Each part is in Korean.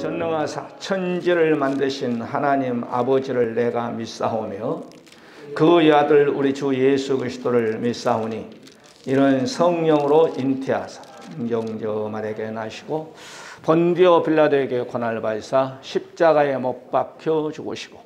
전능하사 천지를 만드신 하나님 아버지를 내가 믿사오며 그의 아들 우리 주 예수 그리스도를 믿사오니 이는 성령으로 잉태하사 임경저말에게 나시고 본디오 빌라도에게 고난을 받으사 십자가에 못 박혀 죽으시고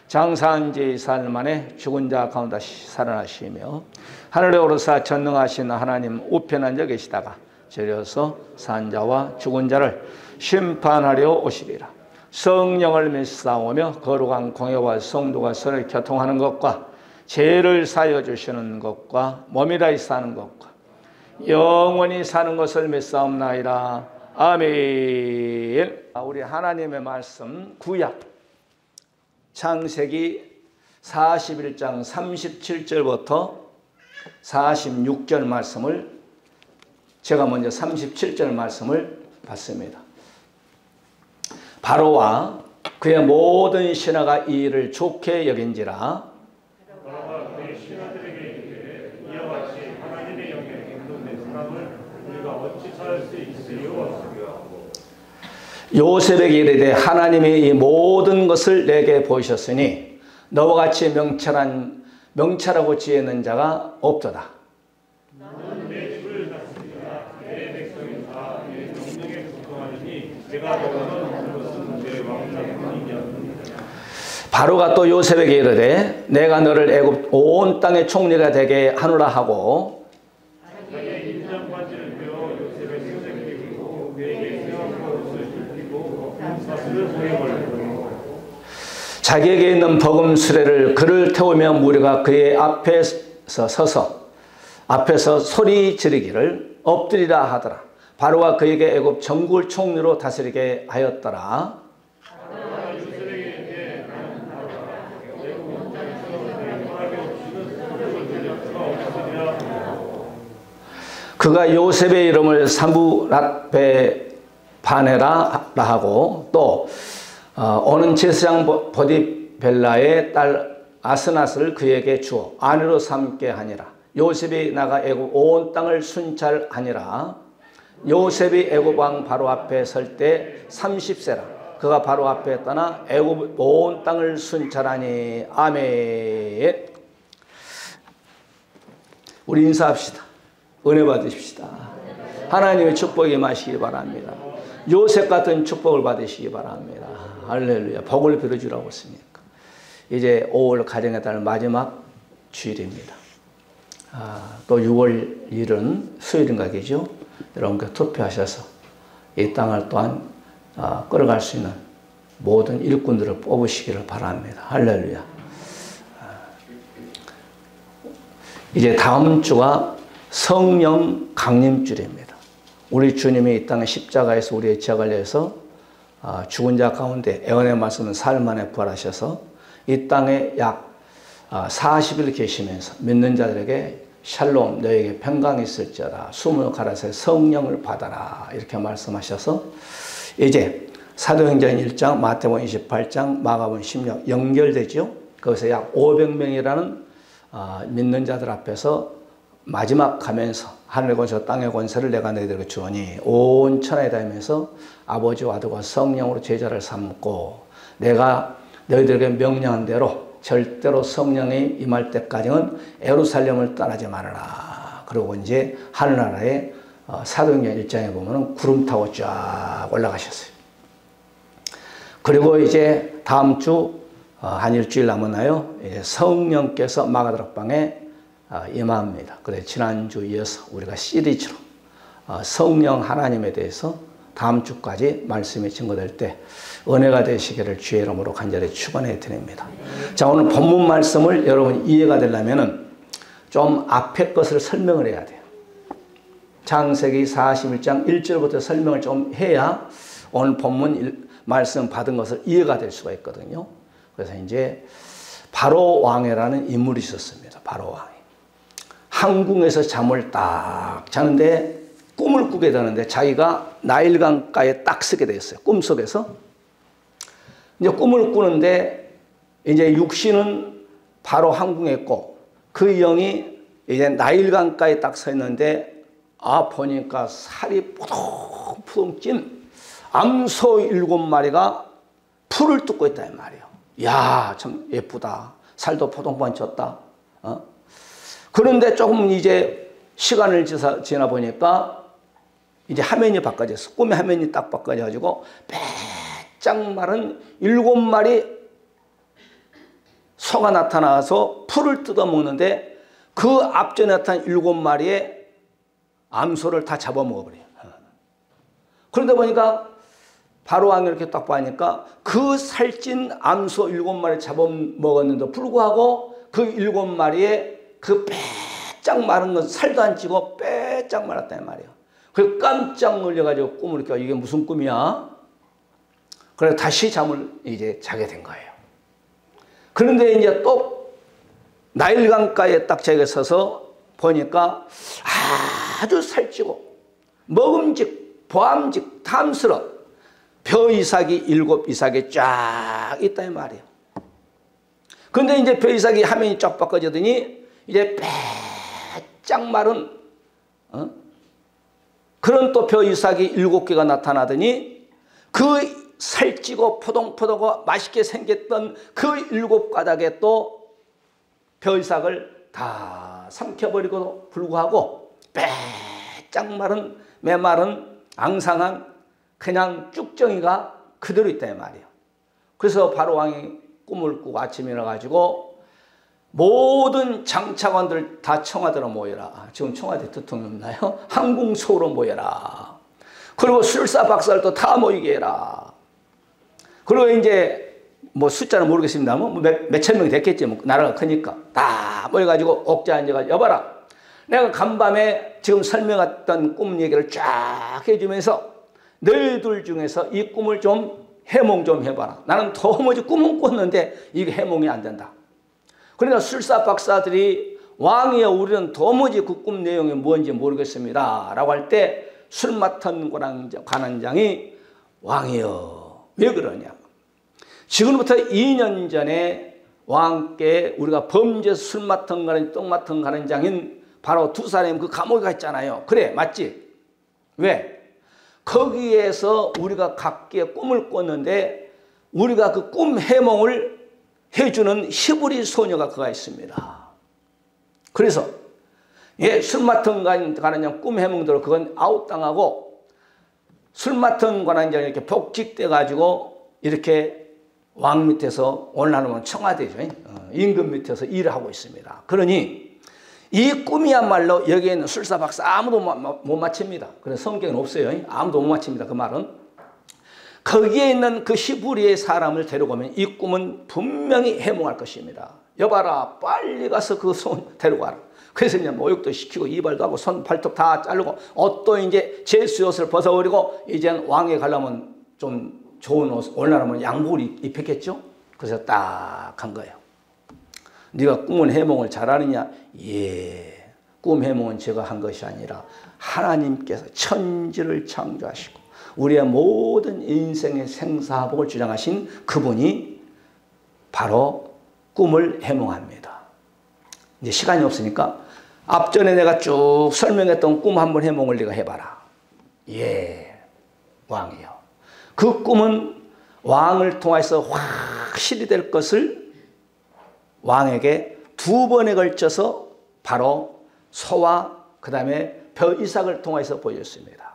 장사한 지 사흘 만에 죽은 자 가운데 살아나시며 하늘에 오르사 전능하신 하나님 우편에 앉아 계시다가 저려서 산 자와 죽은 자를 심판하려 오시리라. 성령을 믿사오며 거룩한 공회와 성도가 서로 교통하는 것과 죄를 사여 주시는 것과 몸이 다시 사는 것과 영원히 사는 것을 믿사옵나이다. 아멘. 우리 하나님의 말씀 구약 창세기 41장 37절부터 46절 말씀을 제가 먼저 37절 말씀을 봤습니다. 바로와 그의 모든 신하가 이 일을 좋게 여긴지라. 바로가 그의 신하들에게 이르되 이와 같이 하나님의 영에 감동된 사람을 우리가 어찌 찾을 수 있으리요. 요셉에게 이르되 하나님이 이 모든 것을 내게 보이셨으니 너와 같이 명철하고 지혜 있는 자가 없도다. 나는 내 주를 닫습니다. 내 백성이 다 내 명령에 복종하느니 제가 너는 것은 내 왕자뿐이니라. 바로가 또 요셉에게 이르되 내가 너를 애굽 온 땅의 총리가 되게 하노라 하고 자기의 인장반지를 베어 요셉의 손에 끼고 그에게 세워서 옷을 입히고 사슬을 목에 걸고 자기에게 있는 버금 수레를 그를 태우며 무리가 그의 앞에서 서서 앞에서 소리 지르기를 엎드리라 하더라. 바로가 그에게 애굽 전국을 총리로 다스리게 하였더라. 그가 요셉의 이름을 사무랏베 바네라 하고 또 오는 제사장 보디벨라의 딸 아스낫을 그에게 주어 아내로 삼게 하니라. 요셉이 나가 애굽 온 땅을 순찰하니라. 요셉이 애굽 왕 바로 앞에 설 때 30세라. 그가 바로 앞에 떠나 애굽 온 땅을 순찰하니. 아멘. 우리 인사합시다. 은혜 받으십시다. 하나님의 축복이 임하시기 바랍니다. 요셉 같은 축복을 받으시기 바랍니다. 할렐루야. 복을 빌어주라고 했으니까. 이제 5월 가정의 달 마지막 주일입니다. 또 6월 1일은 수요일인가 그죠? 여러분께 투표하셔서 이 땅을 또한 끌어갈 수 있는 모든 일꾼들을 뽑으시기를 바랍니다. 할렐루야. 이제 다음 주가 성령 강림주일입니다. 우리 주님이 이 땅의 십자가에서 우리의 죄악을 위해서 죽은 자 가운데 애원의 말씀은 사흘 만에 부활하셔서 이 땅에 약 40일 계시면서 믿는 자들에게 샬롬 너에게 평강이 있을지어다 숨을 갈아서 성령을 받아라 이렇게 말씀하셔서 이제 사도행전 1장 마태복음 28장 마가복음 16 연결되죠. 거기서 약 500명이라는 믿는 자들 앞에서 마지막 가면서 하늘의 권세 땅의 권세를 내가 너희들에게 주오니 온 천하에 다니면서 아버지와 아들과 성령으로 제자를 삼고 내가 너희들에게 명령한 대로 절대로 성령이 임할 때까지는 예루살렘을 떠나지 말아라. 그리고 이제 하늘나라에 사도행전 1장에 보면 구름 타고 쫙 올라가셨어요. 그리고 이제 다음 주 한 일주일 남았나요? 성령께서 마가다락방에 임합니다. 그래 지난주 이어서 우리가 시리즈로 성령 하나님에 대해서 다음 주까지 말씀이 증거될 때 은혜가 되시기를 주의 이름으로 간절히 축원해 드립니다. 자, 오늘 본문 말씀을 여러분 이해가 되려면은 좀 앞에 것을 설명을 해야 돼요. 창세기 41장 1절부터 설명을 좀 해야 오늘 본문 말씀 받은 것을 이해가 될 수가 있거든요. 그래서 이제 바로 왕이라는 인물이 있었습니다. 바로 왕이 항궁에서 잠을 딱 자는데 꿈을 꾸게 되는데 자기가 나일강가에 딱 서게 됐어요. 꿈속에서. 이제 꿈을 꾸는데 이제 육신은 바로 항궁에 있고 그 영이 이제 나일강가에 딱 서 있는데 보니까 살이 푸동푸동 찐 암소 7마리가 풀을 뜯고 있다 이 말이에요. 야, 참 예쁘다. 살도 포동포동 쳤다. 그런데 조금 이제 시간을 지나 보니까 이제 화면이 바꿔졌어. 꿈의 화면이 딱 바꿔져가지고 빼짝 마른 7마리 소가 나타나서 풀을 뜯어먹는데 그 앞전에 나타난 7마리의 암소를 다 잡아먹어버려요. 그런데 보니까 바로왕이 이렇게 딱 보니까 그 살찐 암소 7마리 잡아먹었는데도 불구하고 그 7마리의 그 빼짝 마른 건 살도 안 찌고 빼짝 말았단 말이에요. 그래서 깜짝 놀려가지고 꿈을 껴. 이게 무슨 꿈이야? 그래서 다시 잠을 이제 자게 된 거예요. 그런데 이제 또 나일강가에 딱 자기가 서서 보니까 아주 살찌고 먹음직, 보암직, 탐스러운 벼 이삭이 7 이삭이 쫙 있다 이 말이에요. 그런데 이제 벼 이삭이 화면이 쫙 바꿔지더니 이제 빼짝 마른 그런 또 벼 이삭이 7개가 나타나더니 그 살찌고 포동포동하고 맛있게 생겼던 그 7가닥에 또 벼 이삭을 다 삼켜버리고도 불구하고 빼짝 마른 메마른 앙상한 그냥 쭉정이가 그대로 있다 이 말이에요. 그래서 바로왕이 꿈을 꾸고 아침에 일어나가지고 모든 장차관들 다 청와대로 모여라. 지금 청와대 대통령 없나요? 항궁소로 모여라. 그리고 술사 박살도 다 모이게 해라. 그리고 이제 뭐 숫자는 모르겠습니다. 뭐 몇천 명이 됐겠지. 뭐 나라가 크니까 다 모여가지고 옥자에 앉아가지고 여봐라. 내가 간밤에 지금 설명했던 꿈 얘기를 쫙 해주면서 너희들 중에서 이 꿈을 좀 해몽 좀 해봐라. 나는 도무지 꿈은 꿨는데 이게 해몽이 안 된다. 그러니까 술사 박사들이 왕이여 우리는 도무지 그 꿈 내용이 뭔지 모르겠습니다 라고 할 때 술 맡은 관원장이 왕이여 왜 그러냐. 지금부터 2년 전에 왕께 우리가 범죄 술 맡은 관원장, 똥 맡은 관원장인 바로 두 사람이 그 감옥에 가 있잖아요. 그래 맞지? 왜? 거기에서 우리가 각기의 꿈을 꿨는데 우리가 그 꿈 해몽을 해주는 히브리 소녀가 그가 있습니다. 그래서 술 맡은 관원장 꿈 해몽대로 그건 아웃당하고 술 맡은 관원장이 이렇게 복직돼 가지고 이렇게 왕 밑에서 오늘날은 청와대죠. 임금 밑에서 일을 하고 있습니다. 그러니 이 꿈이야말로 여기에 있는 술사 박사 아무도 못 맞춥니다. 그래서 성경은 없어요. 아무도 못 맞춥니다. 그 말은. 거기에 있는 그 히브리의 사람을 데려가면 이 꿈은 분명히 해몽할 것입니다. 여봐라 빨리 가서 그 손 데려가라. 그래서 이제 모욕도 시키고 이발도 하고 손 발톱 다 자르고 옷도 이제 제수옷을 벗어버리고 이제는 왕에 가려면 좀 좋은 옷 오늘날은 양복을 입혔겠죠. 그래서 딱 한 거예요. 네가 꿈은 해몽을 잘하느냐? 예. 꿈 해몽은 제가 한 것이 아니라 하나님께서 천지를 창조하시고 우리의 모든 인생의 생사복을 주장하신 그분이 바로 꿈을 해몽합니다. 이제 시간이 없으니까 앞전에 내가 쭉 설명했던 꿈 한번 해몽을 네가 해봐라. 예, 왕이요. 그 꿈은 왕을 통해서 확실히 될 것을 왕에게 2번에 걸쳐서 바로 소와 그 다음에 벼 이삭을 통해서 보여줬습니다.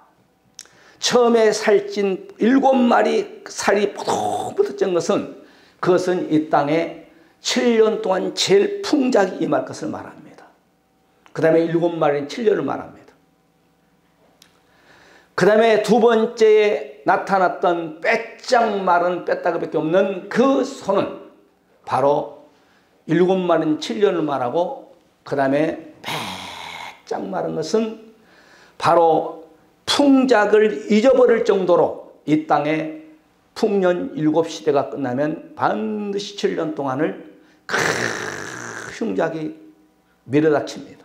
처음에 살찐 7마리 살이 포덕포덕 찐 것은 그것은 이 땅에 7년 동안 제일 풍작이 임할 것을 말합니다. 그 다음에 7마리는 7년을 말합니다. 그 다음에 두 번째에 나타났던 빼짝 마른 빼따기밖에 없는 그 소는 바로 7마리는 7년을 말하고 그 다음에 빼짝 마른 것은 바로 풍작을 잊어버릴 정도로 이 땅에 풍년 7시대가 끝나면 반드시 7년 동안을 큰 흉작이 밀어닥칩니다.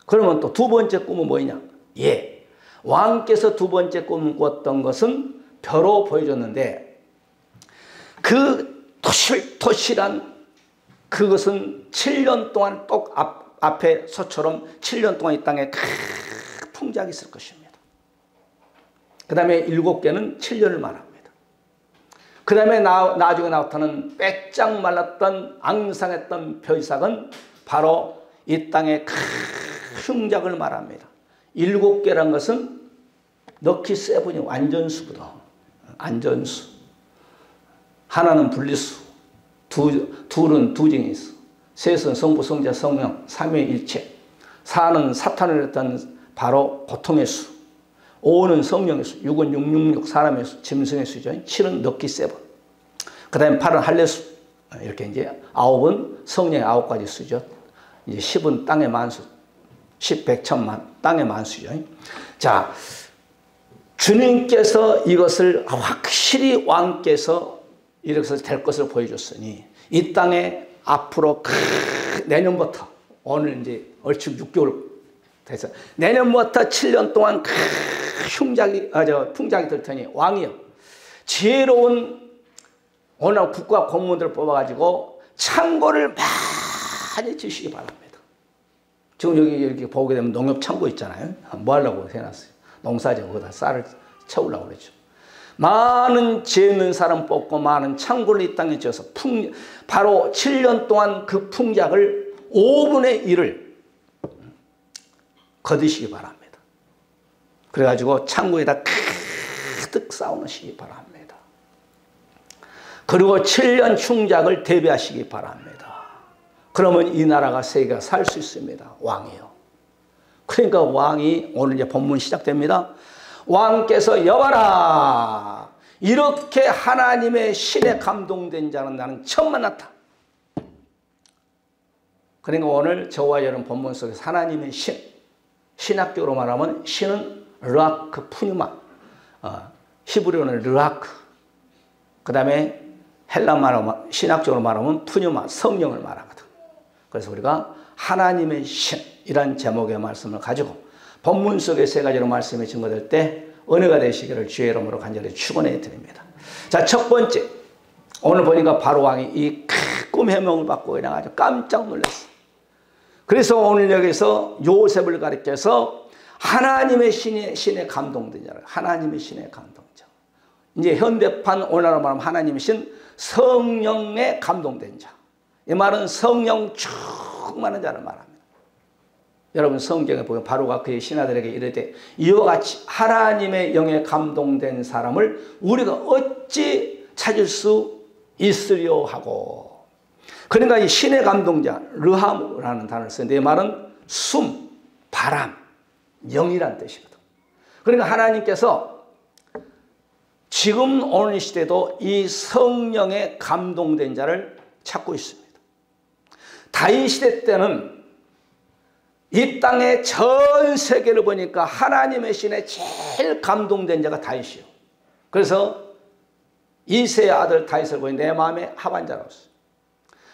그러면 또 두 번째 꿈은 뭐냐? 예, 왕께서 두 번째 꿈을 꿨던 것은 벼로 보여줬는데 그 토실토실한 그것은 7년 동안 똑 앞에 소처럼 7년 동안 이 땅에 큰 풍작이 있을 것입니다. 그 다음에 7개는 7년을 말합니다. 그 다음에 나중에 나타나는 빼짝 말랐던 앙상했던 벼이삭은 바로 이 땅의 큰 흉작을 말합니다. 7개란 것은 넣기 세븐이 완전수거든. 안전수. 하나는 분리수. 둘은 두징이수. 셋은 성부, 성자, 성령, 삼위일체. 4는 사탄을 했던 바로 고통의 수. 5는 성령의 수. 6은 666 사람의 수, 짐승의 수죠. 7은 넣기 세븐. 그 다음에 8은 할례수. 이렇게 이제 9은 성령의 9가지 수죠. 이제 10은 땅의 만수. 10, 100, 1000만. 땅의 만수죠. 자, 주님께서 이것을 확실히 왕께서 이렇게 될 것을 보여줬으니 이 땅에 앞으로 내년부터 오늘 이제 얼추 6개월 돼서 내년부터 7년 동안 풍작이 될 테니 왕이요 지혜로운 오늘 국가 공무원들을 뽑아가지고 창고를 많이 지시기 바랍니다. 지금 여기 이렇게 보게 되면 농협 창고 있잖아요. 뭐 하려고 해놨어요? 농사지고 거기다 쌀을 채우려고 그러죠. 많은 지혜 있는 사람 뽑고 많은 창고를 이 땅에 지어서 바로 7년 동안 그 풍작을 5분의 1을 거두시기 바랍니다. 그래가지고 창고에다 가득 쌓아놓으시기 바랍니다. 그리고 7년 충작을 대비하시기 바랍니다. 그러면 이 나라가 세계가 살 수 있습니다. 왕이요. 그러니까 왕이 오늘 이제 본문 시작됩니다. 왕께서 여봐라. 이렇게 하나님의 신에 감동된 자는 나는 처음 만났다. 그러니까 오늘 저와 여러분 본문 속에서 하나님의 신, 신학적으로 말하면 신은 르아크 푸뉴마, 히브리어는 르아크, 그 다음에 헬라 말하면 신학적으로 말하면 푸뉴마, 성령을 말하거든. 그래서 우리가 하나님의 신이란 제목의 말씀을 가지고 본문 속에 세 가지로 말씀이 증거될 때 은혜가 되시기를 주의 이름으로 간절히 축원해 드립니다. 자, 첫 번째, 오늘 보니까 바로 왕이 이 꿈 해몽을 받고 일어나가지고 깜짝 놀랐어. 그래서 오늘 여기서 요셉을 가리켜서 하나님의 신에 감동된 자를, 하나님의 신에 감동자. 이제 현대판 오늘날로 말하면 하나님의 신, 성령에 감동된 자. 이 말은 성령 충만한 자를 말합니다. 여러분 성경에 보면 바로가 그의 신하들에게 이르되 이와 같이 하나님의 영에 감동된 사람을 우리가 어찌 찾을 수 있으려 하고. 그러니까 이 신의 감동자 르하무라는 단어를 쓰는데 이 말은 숨, 바람, 영이란 뜻이거든. 그러니까 하나님께서 지금 오늘 시대도 이 성령에 감동된 자를 찾고 있습니다. 다윗 시대 때는 이 땅의 전 세계를 보니까 하나님의 신에 제일 감동된 자가 다윗이요. 그래서 이새의 아들 다윗을 보니 내 마음에 합한 자로서.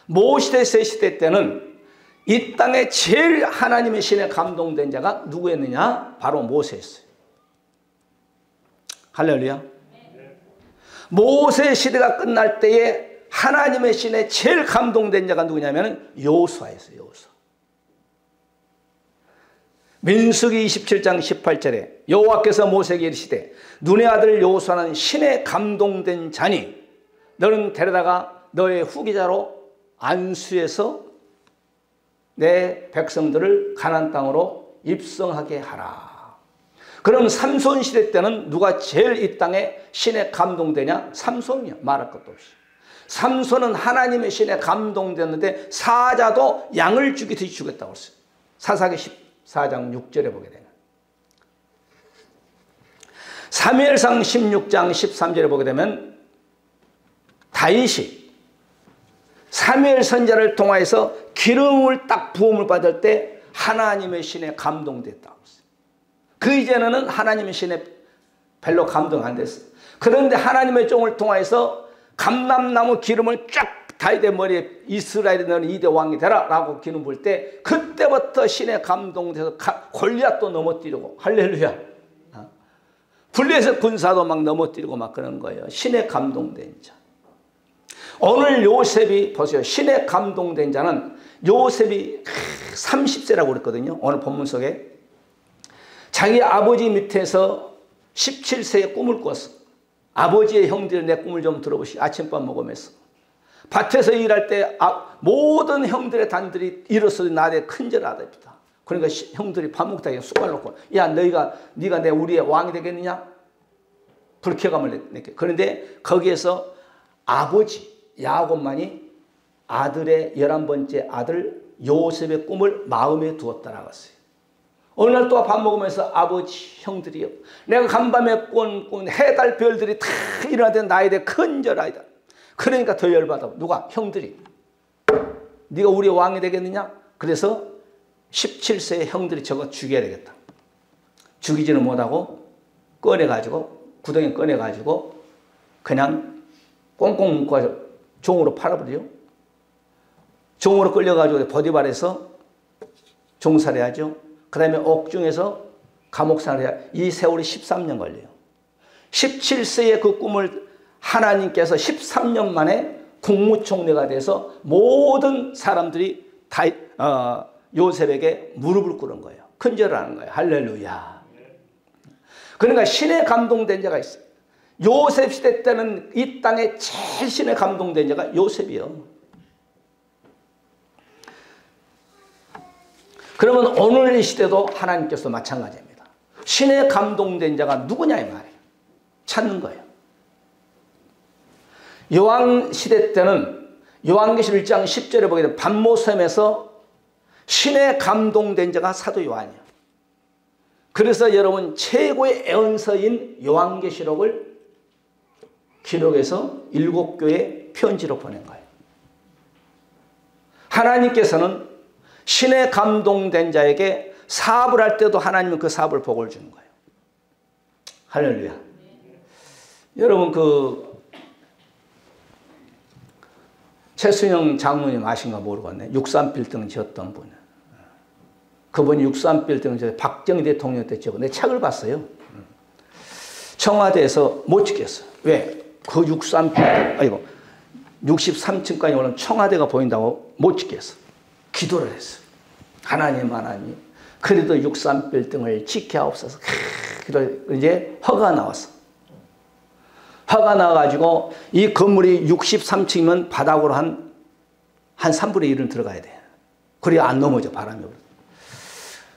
모시대 세시대 때는 이 땅에 제일 하나님의 신에 감동된 자가 누구였느냐? 바로 모세였어요. 할렐루야. 모세 시대가 끝날 때에 하나님의 신에 제일 감동된 자가 누구냐면 여호수아였어요. 여호수아. 민수기 27장 18절에 여호와께서 모세에게 이르시되 눈의 아들 여호수아는 신에 감동된 자니 너는 데려다가 너의 후계자로 안수해서 내 백성들을 가나안 땅으로 입성하게 하라. 그럼 삼손 시대 때는 누가 제일 이 땅에 신에 감동되냐? 삼손이야. 말할 것도 없이. 삼손은 하나님의 신에 감동됐는데 사자도 양을 죽이듯이 죽였다고 했어요. 사사기 14장 6절에 보게 되면. 사무엘상 16장 13절에 보게 되면 다윗이 사무엘 선지자를 통하여서 기름을 딱 부음을 받을 때 하나님의 신에 감동됐다고 했어요. 그 이전에는 하나님의 신에 별로 감동 안 됐어요. 그런데 하나님의 종을 통하여서 감람나무 기름을 쫙 다윗의 머리에 이스라엘에 너는 2대 왕이 되라 라고 기름 부을 때 그때부터 신에 감동돼서 골리앗도 넘어뜨리고 할렐루야. 블레셋 군사도 막 넘어뜨리고 막 그런 거예요. 신에 감동된 자. 오늘 요셉이 보세요. 신에 감동된 자는 요셉이 30세라고 그랬거든요. 오늘 본문 속에 자기 아버지 밑에서 17세에 꿈을 꿨어. 아버지의 형들이 내 꿈을 좀 들어보시. 아침밥 먹으면서 밭에서 일할 때 모든 형들의 단들이 일어서서 나한테 큰절하답니다. 그러니까 형들이 밥 먹다 숟갈 놓고, 야 네가 내 우리의 왕이 되겠느냐? 불쾌감을 느껴. 그런데 거기에서 아버지 야곱만이 아들의 11번째 아들 요셉의 꿈을 마음에 두었다라고 했어요. 어느 날 또 밥 먹으면서 아버지 형들이요, 내가 간밤에 꾼 해달 별들이 다 일어나는데 나에 대해 큰절하이다. 그러니까 더 열받아. 누가? 형들이. 네가 우리의 왕이 되겠느냐? 그래서 17세의 형들이 저거 죽여야 되겠다. 죽이지는 못하고 꺼내가지고, 구덩이 꺼내가지고 그냥 꽁꽁 묶어서 종으로 팔아버려. 종으로 끌려가지고 버디발에서 종살해야죠. 그 다음에 옥중에서 감옥살해야. 이 세월이 13년 걸려요. 17세의 그 꿈을 하나님께서 13년 만에 국무총리가 돼서 모든 사람들이 다 요셉에게 무릎을 꿇은 거예요. 큰절을 하는 거예요. 할렐루야. 그러니까 신에 감동된 자가 있어요. 요셉 시대 때는 이 땅에 제일 신에 감동된 자가 요셉이요. 그러면 오늘 이 시대도 하나님께서 마찬가지입니다. 신에 감동된 자가 누구냐 이 말이에요. 찾는 거예요. 요한 시대 때는 요한계시록 1장 10절에 보게 되면 반모섬에서 신에 감동된 자가 사도 요한이에요. 그래서 여러분 최고의 애언서인 요한계시록을 기록해서 7교회 편지로 보낸 거예요. 하나님께서는 신에 감동된 자에게 사업을 할 때도 하나님은 그 사업을 복을 주는 거예요. 할렐루야. 여러분 최순영 장로님 아신가 모르겠네. 63빌딩 지었던 분. 그분이 63빌딩을 박정희 대통령 때 지었고 내 책을 봤어요. 청와대에서 못 지켰어요. 왜? 그 63층까지 오는 청와대가 보인다고 못 지켰어. 기도를 했어. 하나님 그래도 63빌딩을 지켜옵소서. 이제 허가 나왔어. 허가 나와가지고 이 건물이 63층이면 바닥으로 한 3분의 1은 들어가야 돼. 그래야 안 넘어져, 바람이.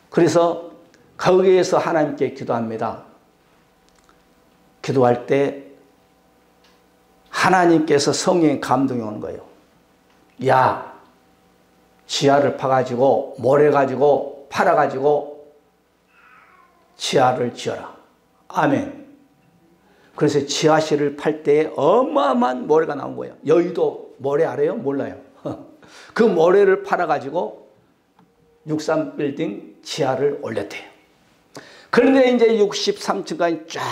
그래서 거기에서 하나님께 기도합니다. 기도할 때 하나님께서 성령의 감동이 오는 거예요. 야, 지하를 파가지고 모래가지고 팔아가지고 지하를 지어라. 아멘. 그래서 지하실을 팔 때 어마어마한 모래가 나온 거예요. 여의도 모래 알아요? 몰라요. 그 모래를 팔아가지고 63빌딩 지하를 올렸대요. 그런데 이제 63층까지 쫙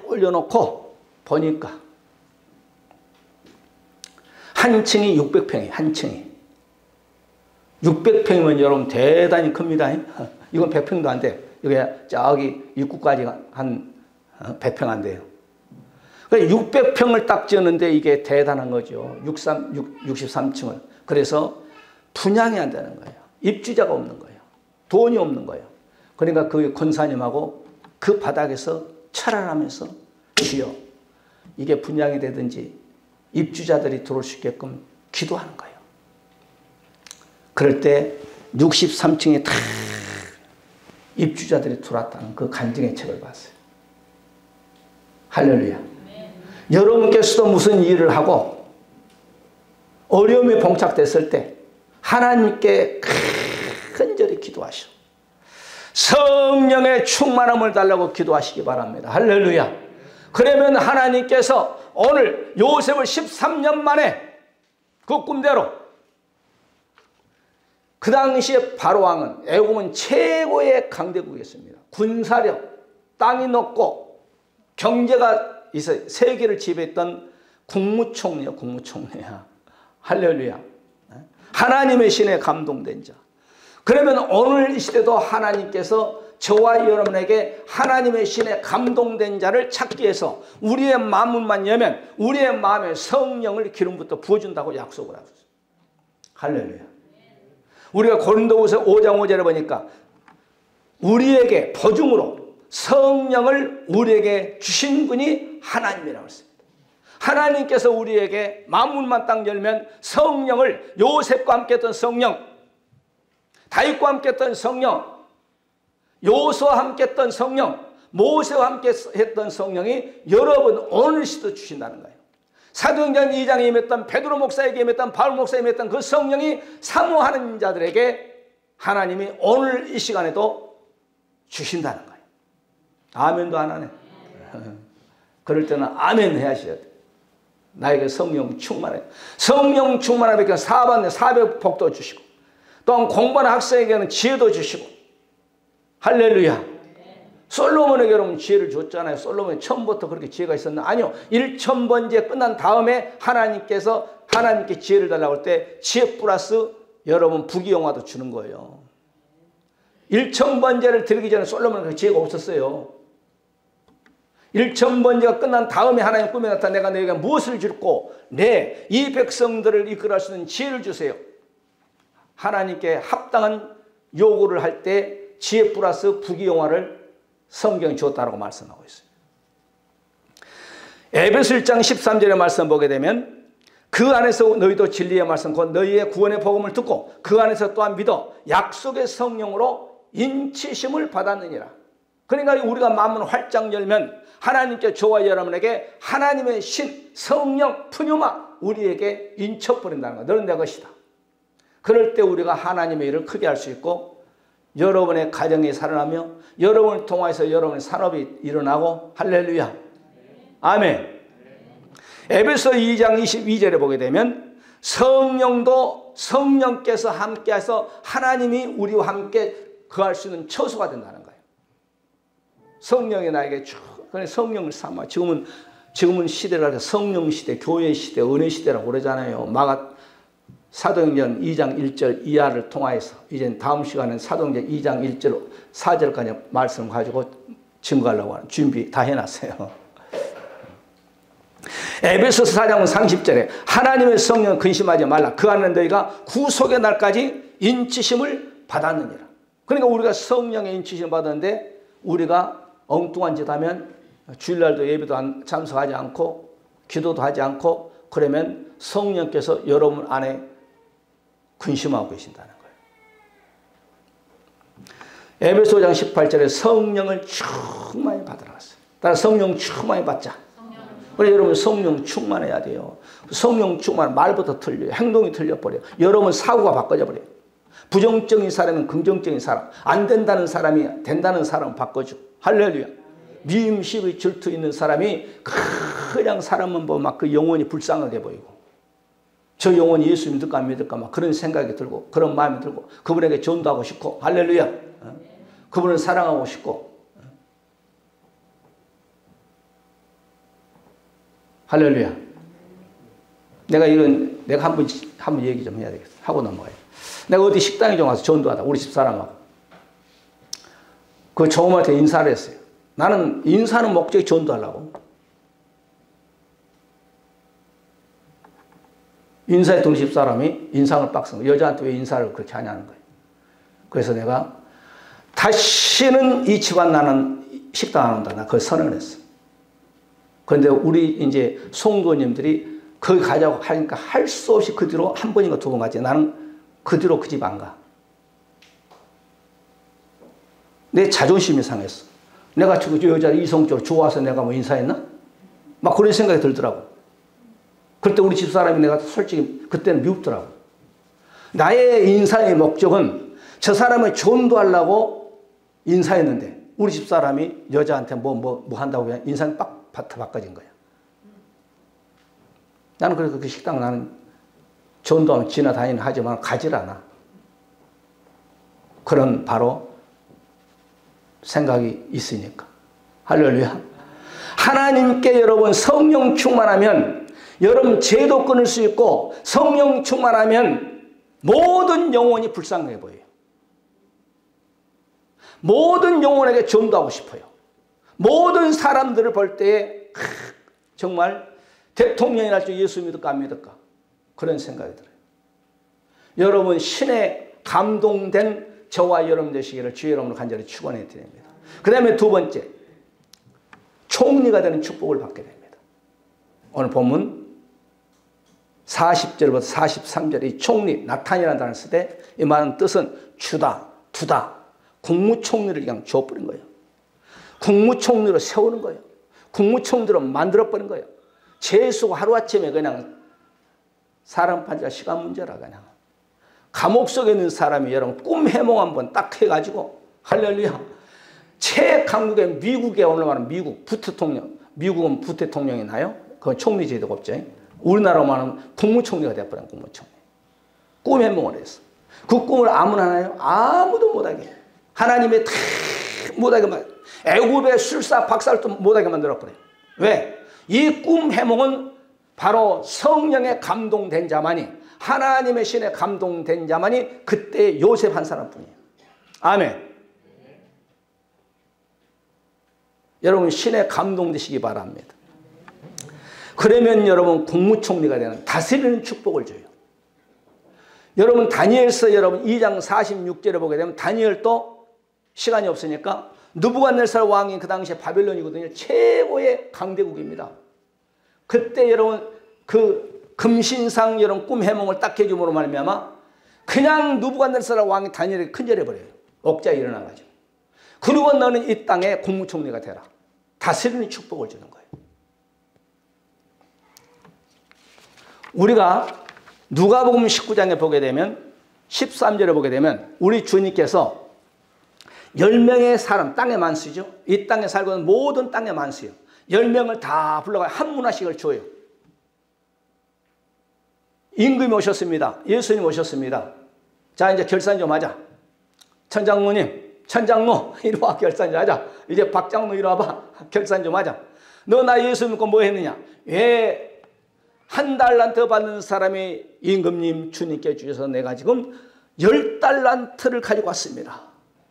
올려놓고 보니까 한 층이 600평이에요. 한 층이. 600평이면 여러분 대단히 큽니다. 이건 100평도 안 돼. 이게 저기 입구까지 한 100평 안 돼요. 600평을 딱 지었는데 이게 대단한 거죠. 63층을. 그래서 분양이 안 되는 거예요. 입주자가 없는 거예요. 돈이 없는 거예요. 그러니까 그 권사님하고 그 바닥에서 철학하면서 주여 이게 분양이 되든지 입주자들이 들어올 수 있게끔 기도하는 거예요. 그럴 때 63층에 다 입주자들이 들어왔다는 그 간증의 책을 봤어요. 할렐루야. 여러분께서도 무슨 일을 하고 어려움에 봉착됐을 때 하나님께 간절히 기도하시오. 성령의 충만함을 달라고 기도하시기 바랍니다. 할렐루야. 그러면 하나님께서 오늘 요셉을 13년 만에 그 꿈대로, 그 당시에 바로왕은 애굽은 최고의 강대국이었습니다. 군사력, 땅이 높고 경제가 있어요. 세계를 지배했던 국무총리야, 국무총리야. 할렐루야. 하나님의 신에 감동된 자. 그러면 오늘 이 시대도 하나님께서 저와 여러분에게 하나님의 신에 감동된 자를 찾기 위해서 우리의 마음만 열면 우리의 마음에 성령을 기름부터 부어준다고 약속을 하고 있어요. 할렐루야. 우리가 고린도후서 5장 5절에 보니까 우리에게 보증으로 성령을 우리에게 주신 분이 하나님이라고 했습니다. 하나님께서 우리에게 만문만 딱 열면 성령을, 요셉과 함께 했던 성령, 다윗과 함께 했던 성령, 요수와 함께 했던 성령, 모세와 함께 했던 성령이 여러분 오늘시도 주신다는 거예요. 사도행전 2장에 임했던 베드로 목사에게 임했던 바울 목사에게 임했던 그 성령이 사모하는 자들에게 하나님이 오늘 이 시간에도 주신다는 거예요. 아멘도 안 하네. 그럴 때는 아멘 해야셔야 돼. 나에게 성령 충만해. 성령 충만하니까 사반에 400복도 주시고, 또한 공부하는 학생에게는 지혜도 주시고. 할렐루야. 솔로몬에게 여러분 지혜를 줬잖아요. 솔로몬이 처음부터 그렇게 지혜가 있었나? 아니요. 1000번째 끝난 다음에 하나님께 지혜를 달라고 할 때 지혜 플러스 여러분 부귀영화도 주는 거예요. 1000번째를 드리기 전에 솔로몬은 그 지혜가 없었어요. 1000번째가 끝난 다음에 하나님 꿈에 나타나 내가 너에게 무엇을 줄고 이 백성들을 이끌어갈 수 있는 지혜를 주세요. 하나님께 합당한 요구를 할 때 지혜 플러스 부귀영화를 성경이 주었다고 말씀하고 있어요. 에베소 1장 13절의 말씀 보게 되면 그 안에서 너희도 진리의 말씀 곧 너희의 구원의 복음을 듣고 그 안에서 또한 믿어 약속의 성령으로 인치심을 받았느니라. 그러니까 우리가 마음을 활짝 열면 하나님께 저와 여러분에게 하나님의 신, 성령, 푸뉴마 우리에게 인쳐버린다는 거야. 너는 내 것이다. 그럴 때 우리가 하나님의 일을 크게 할 수 있고 여러분의 가정이 살아나며 여러분을 통해서 여러분의 산업이 일어나고 할렐루야. 아멘. 에베소 2장 22절에 보게 되면 성령도 성령께서 함께해서 하나님이 우리와 함께 거할 수 있는 처소가 된다는 거예요. 성령이 나에게 성령을 삼아. 지금은 시대를 성령 시대, 교회 시대, 은혜 시대라고 그러잖아요. 사도행전 2장 1절 이하를 통하여서 이제 다음 시간은 사도행전 2장 1절 4절까지 말씀 가지고 증거하려고 하는 준비 다 해놨어요. 에베소서 4장 30절에 하나님의 성령 근심하지 말라. 그 안에 너희가 구속의 날까지 인치심을 받았느니라. 그러니까 우리가 성령의 인치심을 받았는데 우리가 엉뚱한 짓 하면 주일날도 예배도 참석하지 않고 기도도 하지 않고 그러면 성령께서 여러분 안에 근심하고 계신다는 거예요. 에베소 5장 18절에 성령을 충만히 받으라 했어요. 따라서 성령 충만히 받자. 그래서 여러분 성령 충만해야 돼요. 성령 충만 말부터 틀려요. 행동이 틀려버려요. 여러분 사고가 바꿔져 버려요. 부정적인 사람은 긍정적인 사람, 안 된다는 사람이 된다는 사람을 바꿔주고. 할렐루야. 미움, 시비, 질투 있는 사람이 그냥 사람만 보면 막 그 영혼이 불쌍하게 보이고 저 영혼이 예수 믿을까 안 믿을까 막 그런 생각이 들고 그런 마음이 들고 그분에게 전도하고 싶고 할렐루야. 그분을 사랑하고 싶고 할렐루야. 내가 한번 얘기 좀 해야 되겠어. 하고 넘어가요. 내가 어디 식당에 좀 와서 전도하다 우리 집사람하고 그 종업한테 인사를 했어요. 나는 인사는 목적이 전도하려고. 인사했던 우리 집사람이 인상을 빡쓴 거예요. 여자한테 왜 인사를 그렇게 하냐는 거예요. 그래서 내가 다시는 이 집안 나는 식당 안 온다. 나 그걸 선언을 했어. 그런데 우리 이제 성도님들이 거기 가자고 하니까 할 수 없이 그 뒤로 한 번인가 두 번 갔지. 나는 그 뒤로 그 집 안 가. 내 자존심이 상했어. 내가 저 여자를 이성적으로 좋아서 내가 뭐 인사했나? 막 그런 생각이 들더라고. 그럴 때 우리 집사람이 내가 솔직히 그때는 미웠더라고. 나의 인사의 목적은 저 사람을 전도하려고 인사했는데 우리 집사람이 여자한테 뭐 한다고 해 인상이 빡 바꿔진 거야. 나는 그래서 그 식당 나는 전도하면 지나다니는 하지만 가질 않아. 그런 바로 생각이 있으니까. 할렐루야. 하나님께 여러분 성령 충만하면 여러분 죄도 끊을 수 있고 성령 충만하면 모든 영혼이 불쌍해 보여요. 모든 영혼에게 전도하고 싶어요. 모든 사람들을 볼 때에 정말 대통령이 날 때 예수 믿을까 안 믿을까 그런 생각이 들어요. 여러분 신에 감동된 저와 여러분 되시기를 주의 이름으로 간절히 축원해 드립니다. 그 다음에 두 번째, 총리가 되는 축복을 받게 됩니다. 오늘 본문 40절부터 43절에 이 총리, 나탄이라는 단어를 쓸 때 이 말은 뜻은 주다, 두다, 국무총리를 그냥 줘버린 거예요. 국무총리로 세우는 거예요. 국무총리로 만들어버린 거예요. 재수가 하루아침에 그냥 사람 판자 시간 문제라 그냥. 감옥 속에 있는 사람이 여러분 꿈 해몽 한번 딱 해가지고 할렐루야. 최강국의 미국에 오늘 말하는 미국 부대통령, 미국은 부대통령이 나요? 그건 총리 제도가 없죠. 우리나라로 말하면 국무총리가 되어버린 국무총리. 꿈 해몽을 했어. 그 꿈을 아무나 하나요? 아무도 못하게. 하나님의 다 못하게 만 애굽의 술사 박살도 못하게 만들어버려요. 왜? 이 꿈 해몽은 바로 성령에 감동된 자만이, 하나님의 신에 감동된 자만이 그때 요셉 한 사람뿐이에요. 아멘. 여러분 신에 감동되시기 바랍니다. 그러면 여러분 국무총리가 되는 다스리는 축복을 줘요. 여러분 다니엘서 여러분 2장 46절에 보게 되면 다니엘도 시간이 없으니까 느부갓네살 왕이 그 당시에 바벨론이거든요. 최고의 강대국입니다. 그때 여러분 그 금신상 여러분 꿈 해몽을 딱 해줌으로 말미암아 그냥 느부갓네살 왕이 다니엘에게 큰절해버려요. 옥자에 일어나가지고. 그리고 너는 이 땅의 국무총리가 되라. 다스리는 축복을 주는 거예요. 우리가 누가복음 19장에 보게 되면 13절에 보게 되면 우리 주님께서 10명의 사람, 땅에 만수죠. 이 땅에 살고 있는 모든 땅에 만수요. 10명을 다 불러가 한 문화씩을 줘요. 임금이 오셨습니다. 예수님 오셨습니다. 자 이제 결산 좀 하자. 천장로님, 천장로 이리 와 결산 좀 하자. 이제 박장로 이리 와봐 결산 좀 하자. 너 나 예수 믿고 뭐 했느냐? 왜 한 달란트 받는 사람이 임금님 주님께 주셔서 내가 지금 10달란트를 가지고 왔습니다.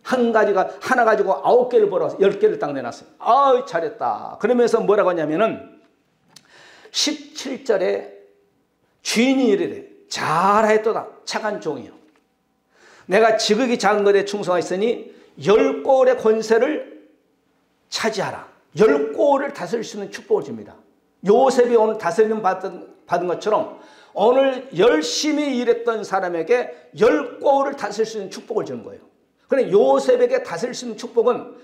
하나 가지고 9개를 벌어서 10개를 딱 내놨어요. 아우 잘했다. 그러면서 뭐라고 하냐면은 17절에 주인이 이르되 잘하였도다 착한 종이요. 내가 지극히 작은 것에 충성하였으니 10골의 권세를 차지하라. 10골을 다스릴 수 있는 축복을 줍니다. 요셉이 오늘 다스림 받은 것처럼 오늘 열심히 일했던 사람에게 10골을 다스릴 수 있는 축복을 주는 거예요. 그런데 요셉에게 다스릴 수 있는 축복은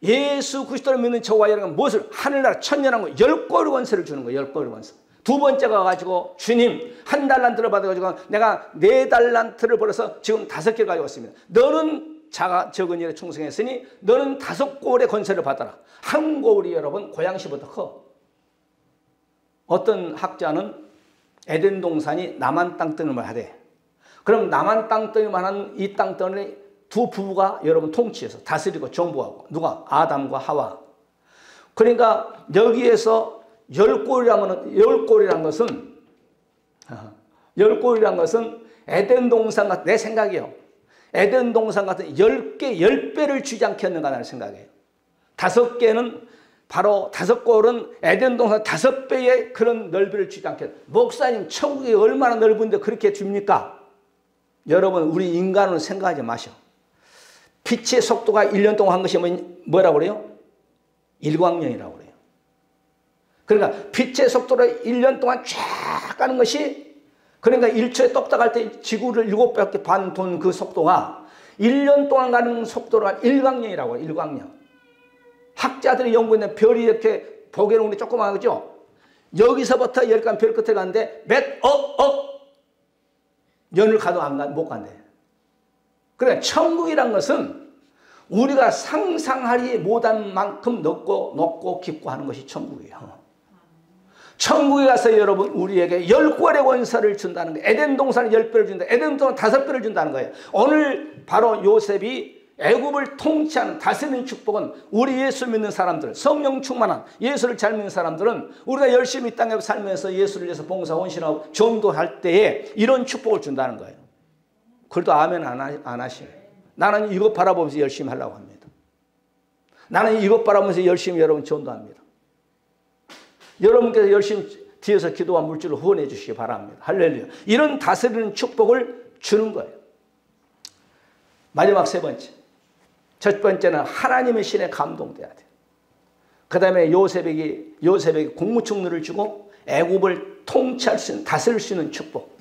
예수 그리스도를 믿는 저와 여러분 무엇을 하늘나라 천년왕국 10골의 권세를 주는 거예요. 10골의 권세. 두 번째가 가지고 주님 한 달란트를 받아가지고 내가 4달란트를 벌어서 지금 5개를 가지고 왔습니다. 너는 적은 일에 충성했으니 너는 5골의 권세를 받아라. 한 골이 여러분 고양시보다 커. 어떤 학자는 에덴 동산이 남한 땅덩이를 하대. 그럼 남한 땅덩이만 한 이 땅덩이를 두 부부가 여러분 통치해서 다스리고 정부하고 누가? 아담과 하와. 그러니까 여기에서 10골이라는 것은 에덴 동산 같은 내 생각이에요. 에덴 동산 같은 10배를 주지 않겠는가 하는 생각이에요. 5개는 바로 5골은 에덴 동산 5배의 그런 넓이를 주지 않겠다. 목사님 천국이 얼마나 넓은데 그렇게 줍니까? 여러분 우리 인간은 생각하지 마셔. 빛의 속도가 1년 동안 한 것이 뭐라고 그래요? 일광년이라고 그래요. 그러니까 빛의 속도로 1년 동안 쫙 가는 것이 그러니까 1초에 똑딱할 때 지구를 7바퀴 반 도는 그 속도가 1년 동안 가는 속도가 일광년이라고 해요. 일광년. 학자들이 연구했는데 별이 이렇게 보기에는 우리 조그마한 거죠. 여기서부터 여기까지 별 끝에 가는데 몇 억 년을 가도 못 간대. 그러니까 천국이란 것은 우리가 상상하지 못한 만큼 높고 깊고 하는 것이 천국이에요. 천국에 가서 여러분 우리에게 10골의 권세를 준다는 거예요. 에덴 동산에 10배를 준다. 에덴 동산 5배를 준다는 거예요. 오늘 바로 요셉이 애굽을 통치하는 다스리는 축복은 우리 예수 믿는 사람들, 성령 충만한 예수를 잘 믿는 사람들은 우리가 열심히 이 땅에 살면서 예수를 위해서 봉사 헌신하고 전도할 때에 이런 축복을 준다는 거예요. 그래도 아멘 안 하시네. 나는 이것 바라보면서 열심히 하려고 합니다. 나는 이것 바라보면서 열심히 여러분 전도합니다. 여러분께서 열심히 뒤에서 기도와 물질을 후원해 주시기 바랍니다. 할렐루야. 이런 다스리는 축복을 주는 거예요. 마지막 세 번째. 첫 번째는 하나님의 신에 감동돼야 돼요. 그 다음에 요셉에게 국무총리를 주고 애굽을 통치할 수 있는, 다스릴 수 있는 축복.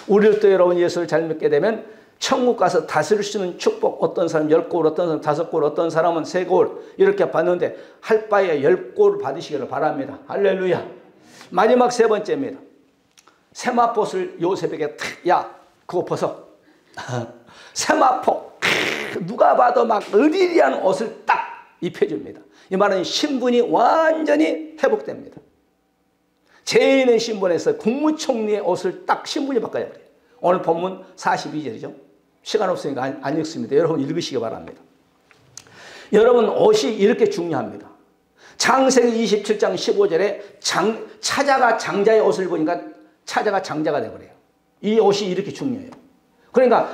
우리도 또 여러분 예수를 잘 믿게 되면 천국 가서 다스릴 수 있는 축복, 어떤 사람 10골, 어떤 사람 5골, 어떤 사람은 3골 이렇게 받는데 할 바에 10골 받으시기를 바랍니다. 할렐루야. 마지막 세 번째입니다. 세마포를 요셉에게 야 그거 벗어. 세마포 누가 봐도 막 의리리한 옷을 딱 입혀줍니다. 이 말은 신분이 완전히 회복됩니다. 죄인의 신분에서 국무총리의 옷을 딱 신분이 바꿔야 돼요. 오늘 본문 42절이죠. 시간 없으니까 안 읽습니다. 여러분 읽으시기 바랍니다. 여러분 옷이 이렇게 중요합니다. 창세기 27장 15절에 차자가 장자의 옷을 보니까 차자가 장자가 되어버려요. 이 옷이 이렇게 중요해요. 그러니까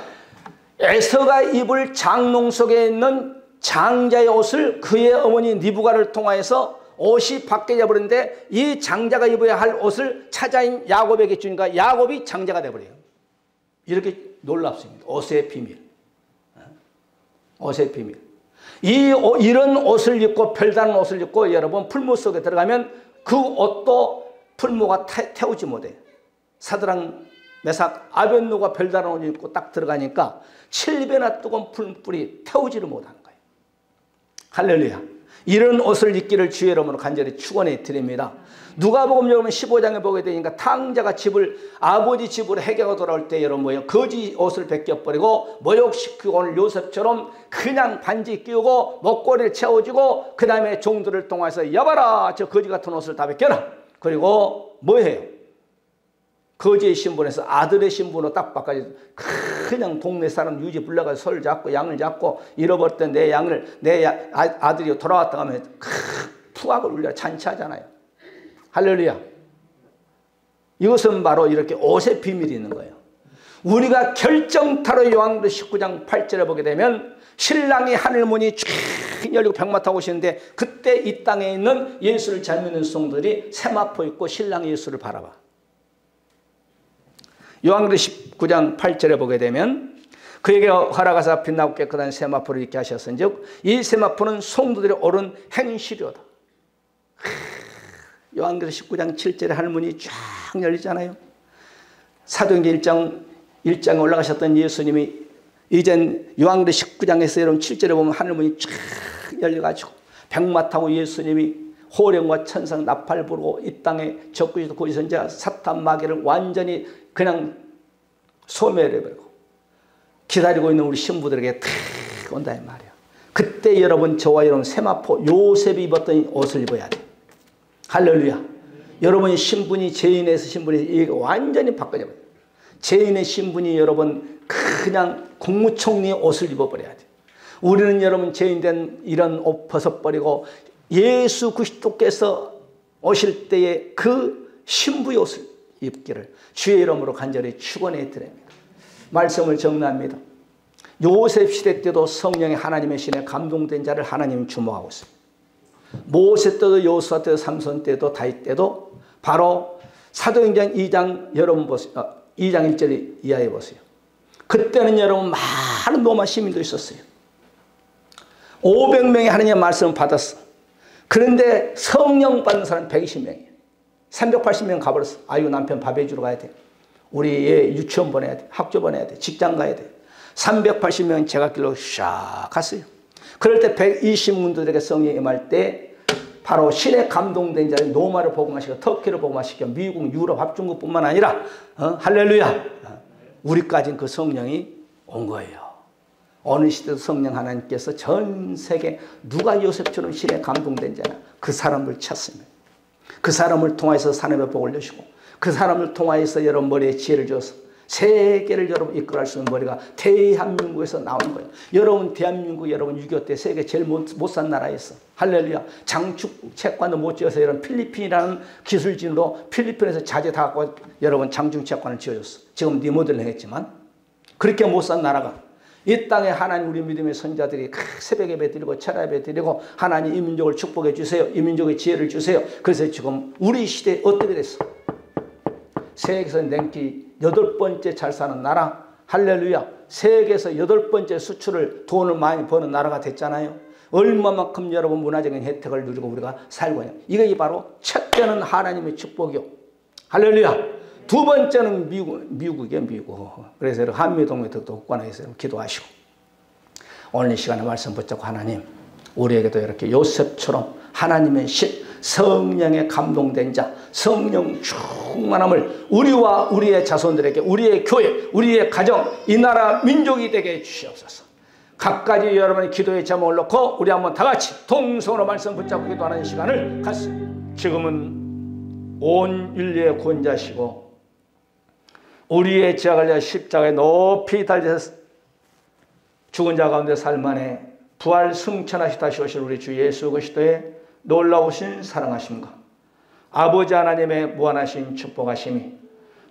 에서가 입을 장롱 속에 있는 장자의 옷을 그의 어머니 니부가를 통하여서 옷이 바뀌어 버렸는데 이 장자가 입어야 할 옷을 차자인 야곱에게 주니까 야곱이 장자가 되어버려요. 이렇게 놀랍습니다. 옷의 비밀. 옷의 비밀. 이런 옷을 입고 별다른 옷을 입고 여러분 풀무 속에 들어가면 그 옷도 풀무가 태우지 못해요. 사드랑 메삭 아벳노가 별다른 옷을 입고 딱 들어가니까 7배나 뜨거운 풀불이 태우지를 못하는 거예요. 할렐루야. 이런 옷을 입기를 주의 이름으로 간절히 축원해 드립니다. 누가복음 여러분 15장에 보게 되니까 탕자가 아버지 집으로 해가가 돌아올 때 여러분 뭐예요? 거지 옷을 벗겨버리고 모욕시키고 오늘 요셉처럼 그냥 반지 끼우고 목걸이를 채워주고 그 다음에 종들을 통해서 여봐라 저 거지 같은 옷을 다 벗겨라. 그리고 뭐해요? 거지의 신분에서 아들의 신분으로 딱 바꿔서 그냥 동네 사람 유지 불러가서 소를 잡고 양을 잡고 잃어버렸던 내 양을 내 아들이 돌아왔다 하면 푸악을 울려 잔치하잖아요. 할렐루야. 이것은 바로 이렇게 옷의 비밀이 있는 거예요. 우리가 결정타로 요한계시록 19장 8절에 보게 되면 신랑이 하늘문이 쫙 열리고 병마 타고 오시는데 그때 이 땅에 있는 예수를 잘 믿는 성도들이 세마포 입고 신랑 예수를 바라봐. 요한계시록 19장 8절에 보게 되면 그에게 허락하사 빛나고 깨끗한 세마포를 입게 하셨은즉 이 세마포는 성도들의 옳은 행실이로다. 요한계시록 19장 7절에 하늘문이 쫙 열리잖아요. 사도행전 1장에 올라가셨던 예수님이 이젠 요한계시록 19장에서 여러분 7절에 보면 하늘문이 쫙 열려가지고 병마 타고 예수님이 호령과 천상 나팔 부르고 이 땅에 적그리스도 고지선자 사탄 마귀를 완전히 그냥 소멸해버리고 기다리고 있는 우리 신부들에게 탁 온다 이 말이에요. 그때 여러분 저와 여러분 세마포 요셉이 입었던 옷을 입어야 돼요. 할렐루야. 여러분의 신분이 죄인에서 신분이 완전히 바꿔져 버려요. 죄인의 신분이 여러분 그냥 국무총리의 옷을 입어버려야 돼요. 우리는 여러분 죄인된 이런 옷 벗어버리고 예수 그리스도께서 오실 때에 그 신부의 옷을 입기를 주의 이름으로 간절히 축원해 드립니다. 말씀을 정리합니다. 요셉 시대 때도 성령의 하나님의 신에 감동된 자를 하나님이 주목하고 있습니다. 모세 때도 여호수아 때도 삼손 때도 다윗 때도 바로 사도행전 2장 여러분 보세요. 2장 1절 이하에 보세요. 그때는 여러분 많은 로마 시민도 있었어요. 500명이 하나님의 말씀을 받았어. 그런데 성령 받는 사람 120명이에요. 380명 가버렸어. 아이고 남편 밥 해주러 가야 돼. 우리 애 유치원 보내야 돼. 학교 보내야 돼. 직장 가야 돼. 380명은 제갓길로 샥 갔어요. 그럴 때 120문들에게 성령이 임할 때 바로 신의 감동된 자를 노마를 복음하시고 터키를 복음하시고 미국, 유럽, 합중국뿐만 아니라 할렐루야. 우리까지는 그 성령이 온 거예요. 어느 시대도 성령 하나님께서 전 세계 누가 요셉처럼 신의 감동된 자냐 그 사람을 찾습니다. 그 사람을 통해서 산업의 복을 내시고 그 사람을 통해서 여러분 머리에 지혜를 줘서 세계를 여러분 이끌어갈 수 있는 머리가 대한민국에서 나오는 거예요. 여러분 대한민국 여러분 6.25 때 세계 제일 못 산 나라였어. 할렐루야. 장축 채권도 못 지어서 여러분 필리핀이라는 기술진으로 필리핀에서 자재 다 갖고 여러분 장축 채권을 지어줬어. 지금 리모델링 했지만 그렇게 못 산 나라가 이 땅에 하나님 우리 믿음의 선자들이 새벽 예배 드리고 철야 예배 드리고 하나님 이 민족을 축복해 주세요. 이 민족의 지혜를 주세요. 그래서 지금 우리 시대에 어떻게 됐어? 세계에서 냉기 8번째 잘 사는 나라 할렐루야. 세계에서 8번째 수출을 돈을 많이 버는 나라가 됐잖아요. 얼마만큼 여러분 문화적인 혜택을 누리고 우리가 살고 있냐. 이게 바로 첫째는 하나님의 축복이요. 할렐루야. 두 번째는 미국이에요. 미국. 그래서 한미동맹 독관에서 기도하시고 오늘 이 시간에 말씀 붙잡고 하나님 우리에게도 이렇게 요셉처럼 하나님의 신 성령에 감동된 자 성령 충만함을 우리와 우리의 자손들에게 우리의 교회 우리의 가정 이 나라 민족이 되게 해주시옵소서. 각가지 여러분의 기도의 제목을 놓고 우리 한번 다 같이 통성으로 말씀 붙잡고 기도하는 시간을 갖습니다. 지금은 온 인류의 구원자시고 우리의 죄악을 위하여 십자가에 높이 달리셔서 죽은 자 가운데 살만해 부활 승천하시 다시 오실 우리 주 예수 그리스도의 놀라우신 사랑하심과 아버지 하나님의 무한하신 축복하심이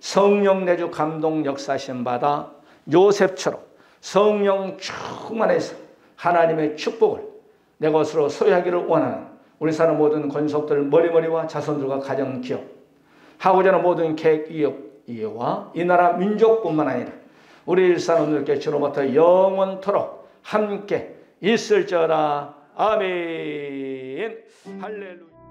성령 내주 감동 역사하심 받아 요셉처럼 성령 충만해서 하나님의 축복을 내 것으로 소유하기를 원하는 우리 사는 모든 권속들 머리머리와 자손들과 가정 기업 하고자 하는 모든 계획 이해와 이 나라 민족뿐만 아니라 우리 일산원들께 주로부터 영원토록 함께 있을지어다. 아멘. 할렐루야.